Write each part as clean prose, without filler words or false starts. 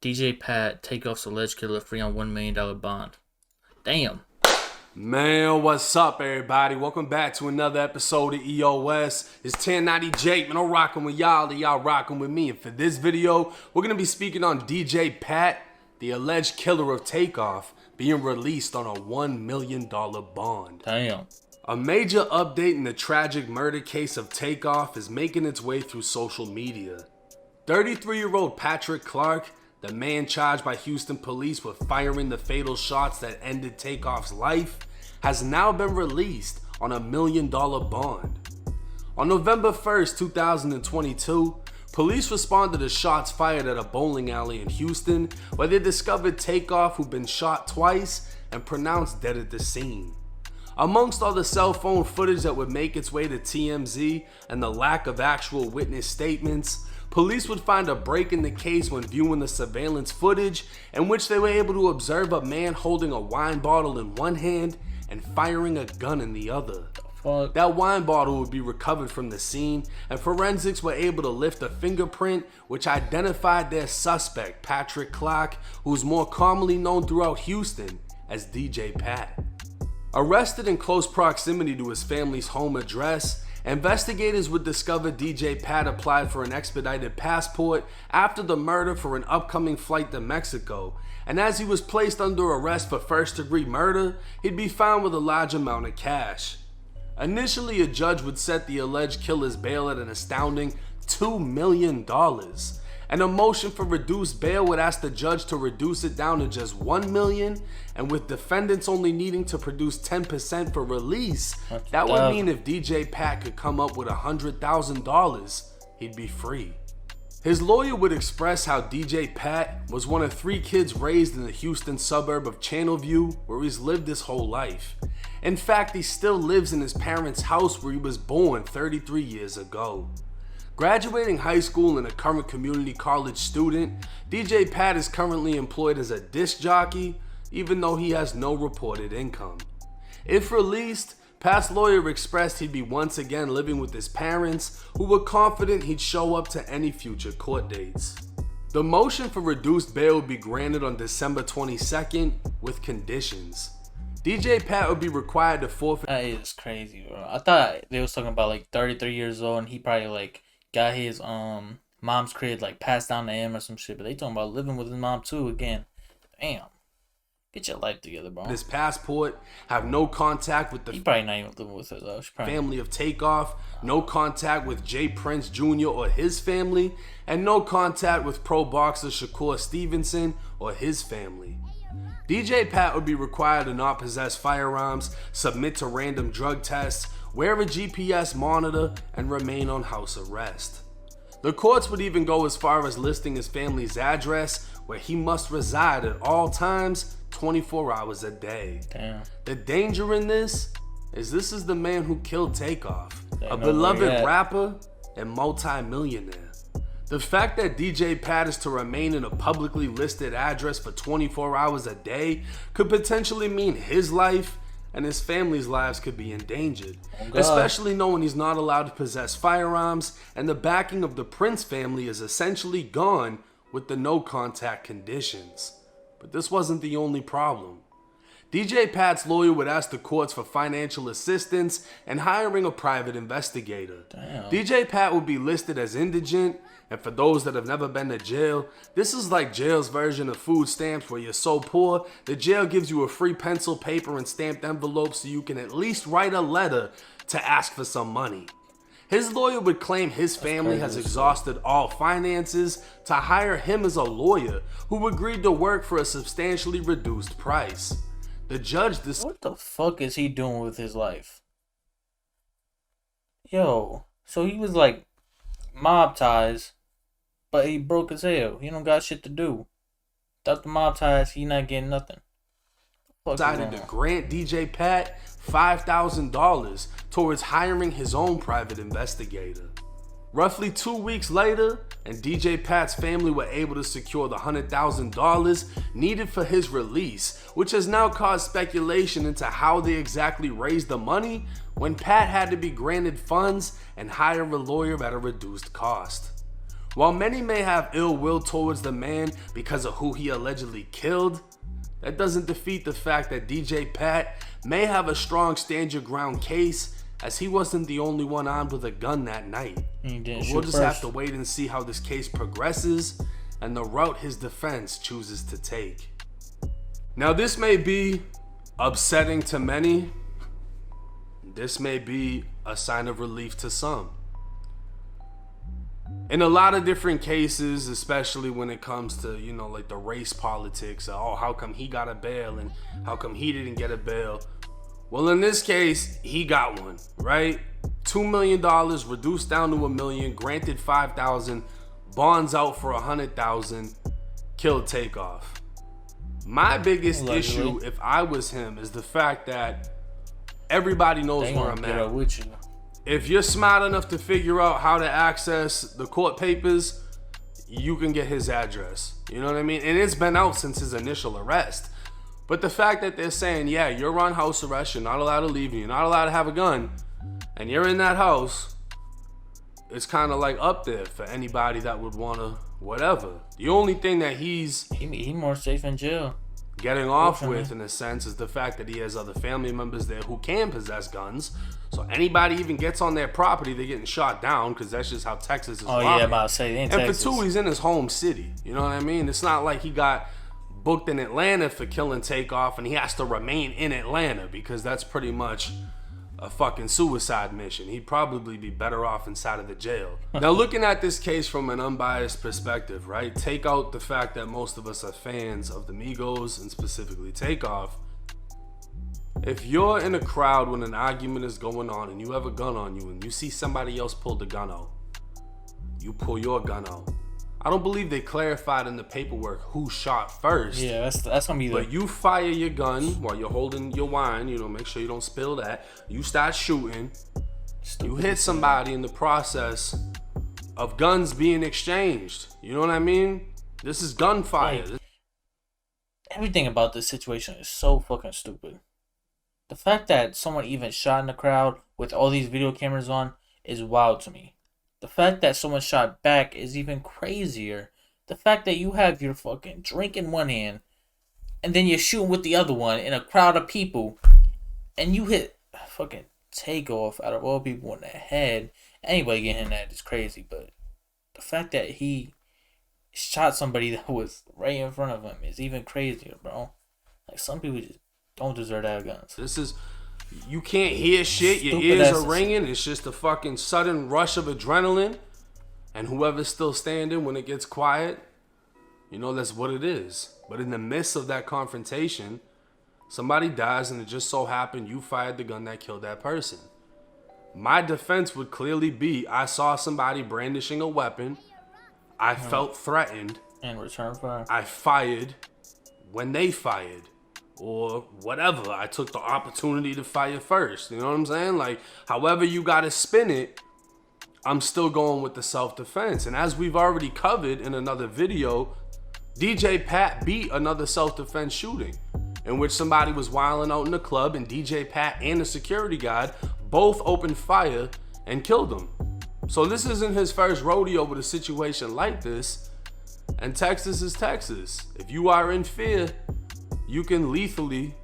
DJ Pat, Takeoff's alleged killer, free on $1 million bond. Damn. Man, what's up, everybody? Welcome back to another episode of EOS. It's 1090 Jake, man. I'm rocking with y'all, and y'all rocking with me. And for this video, we're going to be speaking on DJ Pat, the alleged killer of Takeoff, being released on a $1 million bond. Damn. A major update in the tragic murder case of Takeoff is making its way through social media. 33-year-old Patrick Clark, the man charged by Houston police with firing the fatal shots that ended Takeoff's life, has now been released on a $1 million bond. On November 1st, 2022, police responded to shots fired at a bowling alley in Houston, where they discovered Takeoff, who'd been shot twice and pronounced dead at the scene. Amongst all the cell phone footage that would make its way to TMZ and the lack of actual witness statements, police would find a break in the case when viewing the surveillance footage, in which they were able to observe a man holding a wine bottle in one hand and firing a gun in the other. Fuck. That wine bottle would be recovered from the scene, and forensics were able to lift a fingerprint which identified their suspect, Patrick Clark, who's more commonly known throughout Houston as DJ Pat. Arrested in close proximity to his family's home address, investigators would discover DJ Pat applied for an expedited passport after the murder for an upcoming flight to Mexico, and as he was placed under arrest for first-degree murder, he'd be found with a large amount of cash. Initially, a judge would set the alleged killer's bail at an astounding $2 million, and a motion for reduced bail would ask the judge to reduce it down to just $1 million, and with defendants only needing to produce 10% for release, that would mean if DJ Pat could come up with $100,000, he'd be free. His lawyer would express how DJ Pat was one of 3 kids raised in the Houston suburb of Channelview, where he's lived his whole life. In fact, he still lives in his parents' house where he was born 33 years ago. Graduating high school and a current community college student, DJ Pat is currently employed as a disc jockey, even though he has no reported income. If released, Pat's lawyer expressed he'd be once again living with his parents, who were confident he'd show up to any future court dates. The motion for reduced bail would be granted on December 22nd with conditions. DJ Pat would be required to forfeit. That is crazy, bro. I thought they was talking about like 33 years old and he probably got his mom's crib passed down to him or some shit, but they talking about living with his mom too again. Damn. Get your life together, bro. His passport, have no contact with the he probably not even living with her though. family of Takeoff, no contact with Jay Prince Jr. or his family, and no contact with pro boxer Shakur Stevenson or his family. DJ Pat would be required to not possess firearms, submit to random drug tests, wear a GPS monitor, and remain on house arrest. The courts would even go as far as listing his family's address, where he must reside at all times, 24 hours a day. Damn. The danger in this is the man who killed Takeoff, They a know where he beloved at. rapper and multi-millionaire. The fact that DJ Pat is to remain in a publicly listed address for 24 hours a day could potentially mean his life and his family's lives could be endangered, especially knowing he's not allowed to possess firearms and the backing of the Prince family is essentially gone with the no contact conditions. But this wasn't the only problem. DJ Pat's lawyer would ask the courts for financial assistance and hiring a private investigator. Damn. DJ Pat would be listed as indigent, and for those that have never been to jail, this is like jail's version of food stamps, where you're so poor, the jail gives you a free pencil, paper, and stamped envelope so you can at least write a letter to ask for some money. His lawyer would claim his family has exhausted all finances to hire him as a lawyer, who agreed to work for a substantially reduced price. The judge What the fuck is he doing with his life? Yo, so he was mob ties, but he broke as hell. He don't got shit to do. Without the mob ties, he not getting nothing. decided to grant DJ Pat $5,000 towards hiring his own private investigator. Roughly 2 weeks later, and DJ Pat's family were able to secure the $100,000 needed for his release, which has now caused speculation into how they exactly raised the money when Pat had to be granted funds and hire a lawyer at a reduced cost. While many may have ill will towards the man because of who he allegedly killed, that doesn't defeat the fact that DJ Pat may have a strong stand your ground case, as he wasn't the only one armed with a gun that night. But we'll just have to wait and see how this case progresses and the route his defense chooses to take. Now, this may be upsetting to many. This may be a sign of relief to some. In a lot of different cases, especially when it comes to, you know, like the race politics, oh, how come he got a bail and how come he didn't get a bail? Well, in this case, he got one, right? $2 million reduced down to $1 million, granted $5,000, bonds out for $100,000, killed Takeoff. My biggest issue, if I was him, is the fact that everybody knows where I'm at. With you. If you're smart enough to figure out how to access the court papers, you can get his address. You know what I mean? And it's been out since his initial arrest. But the fact that they're saying, yeah, you're on house arrest, you're not allowed to leave, you're not allowed to have a gun, and you're in that house, it's kind of like up there for anybody that would want to whatever. The only thing that he's more safe in jail. Getting off with, in a sense, is the fact that he has other family members there who can possess guns. So anybody even gets on their property, they're getting shot down, because that's just how Texas is. Oh yeah, about to say in Texas. And for two, he's in his home city. You know what I mean? It's not like he got booked in Atlanta for killing Takeoff and he has to remain in Atlanta, because that's pretty much a fucking suicide mission. He'd probably be better off inside of the jail. Now, looking at this case from an unbiased perspective, right? Take out the fact that most of us are fans of the Migos and specifically Takeoff. If you're in a crowd when an argument is going on and you have a gun on you and you see somebody else pull the gun out, you pull your gun out. I don't believe they clarified in the paperwork who shot first. Yeah, that's gonna be. But you fire your gun while you're holding your wine. You know, make sure you don't spill that. You start shooting. You hit somebody in the process of guns being exchanged. You know what I mean? This is gunfire. Like, everything about this situation is so fucking stupid. The fact that someone even shot in the crowd with all these video cameras on is wild to me. The fact that someone shot back is even crazier. The fact that you have your fucking drink in one hand and then you're shooting with the other one in a crowd of people and you hit fucking Takeoff out of all people in the head. Anybody getting that is crazy, but the fact that he shot somebody that was right in front of him is even crazier, bro. Like, some people just don't deserve to have guns. This is... You can't hear shit. Your ears are ringing. It's just a fucking sudden rush of adrenaline. And whoever's still standing when it gets quiet, you know, that's what it is. But in the midst of that confrontation, somebody dies and it just so happened you fired the gun that killed that person. My defense would clearly be, I saw somebody brandishing a weapon. I felt threatened. And return fire. I fired when they fired. Or whatever. I took the opportunity to fire first. You know what I'm saying? Like, however you gotta spin it, I'm still going with the self-defense. And as we've already covered in another video, DJ Pat beat another self-defense shooting in which somebody was wilding out in the club and DJ Pat and the security guard both opened fire and killed him. So this isn't his first rodeo with a situation like this. And Texas is Texas. If you are in fear, you can lethally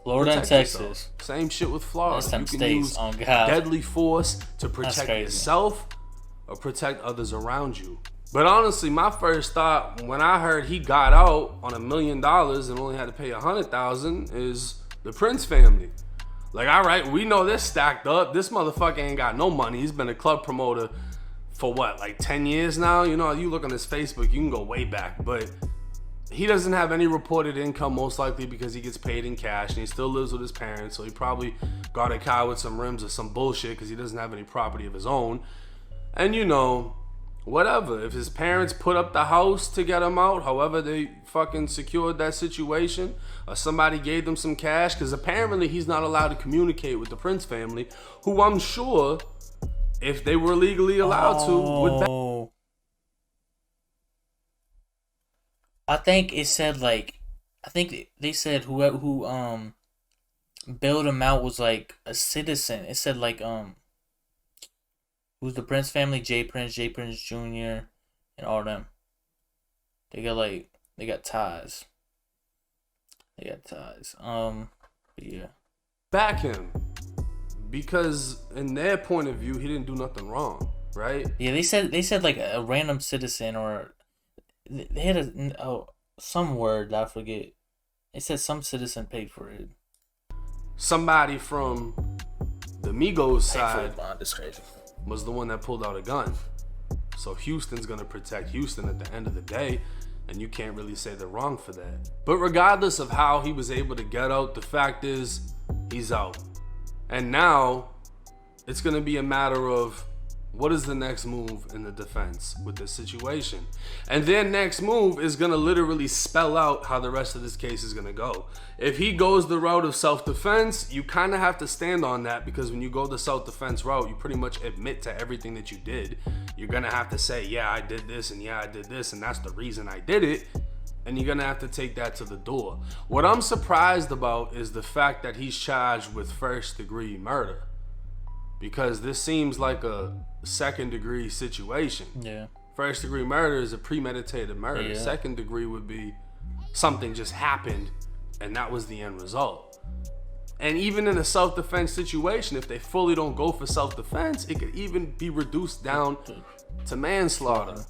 Florida and Texas. Yourself. Same shit with Florida. You can use deadly force to protect yourself or protect others around you. But honestly, my first thought when I heard he got out on $1 million and only had to pay $100,000 is the Prince family. Like, all right, we know they're stacked up. This motherfucker ain't got no money. He's been a club promoter for what, like 10 years now? You know, you look on his Facebook, you can go way back, but he doesn't have any reported income, most likely because he gets paid in cash and he still lives with his parents. So he probably got a car with some rims or some bullshit because he doesn't have any property of his own. And you know, whatever. If his parents put up the house to get him out, however they fucking secured that situation, or somebody gave them some cash, because apparently he's not allowed to communicate with the Prince family, who I'm sure, if they were legally allowed to, would. I think it said, like, I think they said who bailed him out was like a citizen. It said like who's the Prince family? J Prince Jr., and all them. They got ties. They got ties. But yeah. Back him. Because in their point of view, he didn't do nothing wrong, right? Yeah, they said like a random citizen, or they had some word that I forget. They said some citizen paid for it. Somebody from the Migos side Bond is crazy. was the one that pulled out a gun. So Houston's gonna protect Houston at the end of the day, and you can't really say they're wrong for that. But regardless of how he was able to get out, the fact is he's out. And now it's gonna be a matter of what is the next move in the defense with this situation. And their next move is gonna literally spell out how the rest of this case is gonna go. If he goes the route of self-defense, you kind of have to stand on that, because when you go the self-defense route, you pretty much admit to everything that you did. You're gonna have to say, yeah, I did this, and yeah, I did this, and that's the reason I did it. And you're gonna have to take that to the door. What I'm surprised about is the fact that he's charged with first-degree murder, because this seems like a second-degree situation. Yeah. First-degree murder is a premeditated murder. Yeah. Second degree would be something just happened and that was the end result. And even in a self-defense situation, if they fully don't go for self-defense, it could even be reduced down to manslaughter.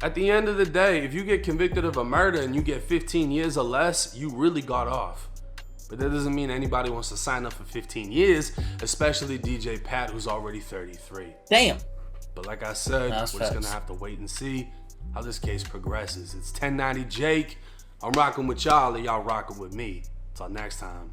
At the end of the day, if you get convicted of a murder and you get 15 years or less, you really got off. But that doesn't mean anybody wants to sign up for 15 years, especially DJ Pat, who's already 33. Damn. But like I said, we're just gonna have to wait and see how this case progresses. It's 1090 Jake. I'm rocking with y'all, and y'all rocking with me. Till next time.